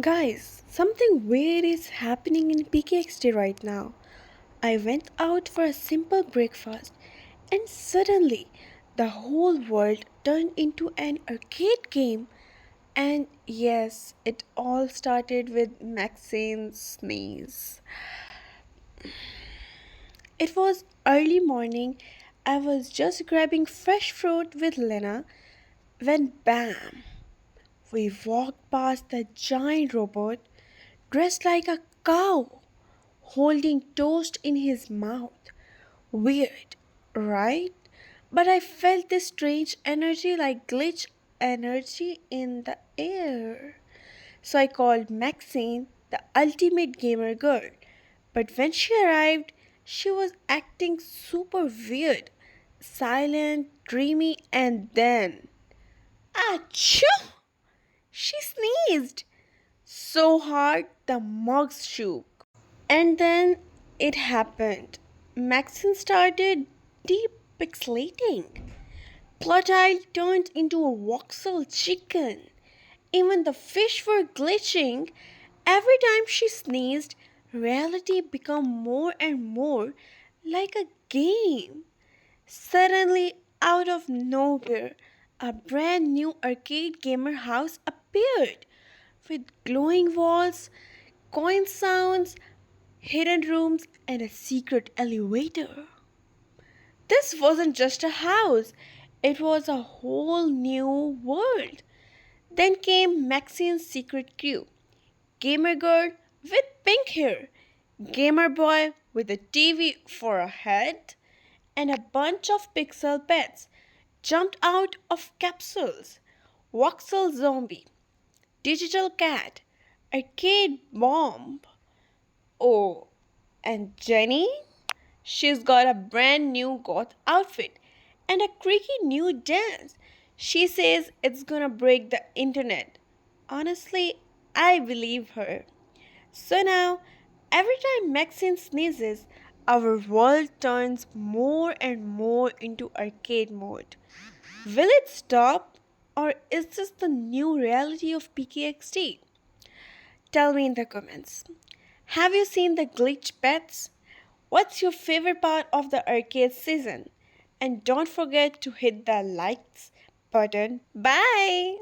Guys, something weird is happening in pkxd right now. I went out for a simple breakfast and suddenly the whole world turned into an arcade game. And yes, it all started with Maxine's sneeze. It was early morning. I was just grabbing fresh fruit with Lena when bam! We walked past the giant robot dressed like a cow, holding toast in his mouth. Weird, right? But I felt this strange energy like glitch energy in the air. So I called Maxine the ultimate gamer girl. But when she arrived, she was acting super weird, silent, dreamy, and then. Achoo! She sneezed so hard the mugs shook. And then it happened. Maxine started depixelating. Clotile turned into a voxel chicken. Even the fish were glitching. Every time she sneezed, reality became more and more like a game. Suddenly, out of nowhere, a brand new arcade gamer house appeared with glowing walls, coin sounds, hidden rooms, and a secret elevator. This wasn't just a house, it was a whole new world. Then came Maxine's secret crew, Gamer Girl with pink hair, Gamer Boy with a TV for a head, and a bunch of pixel pets jumped out of capsules. Voxel Zombie, Digital Cat, Arcade Bomb. Oh, and Jenny? She's got a brand new goth outfit and a creaky new dance. She says it's gonna break the internet. Honestly, I believe her. So now, every time Maxine sneezes, our world turns more and more into arcade mode. Will it stop? Or is this the new reality of pkxd? Tell me in the comments. Have you seen the glitch pets? What's your favorite part of the arcade season? And don't forget to hit the likes button. Bye!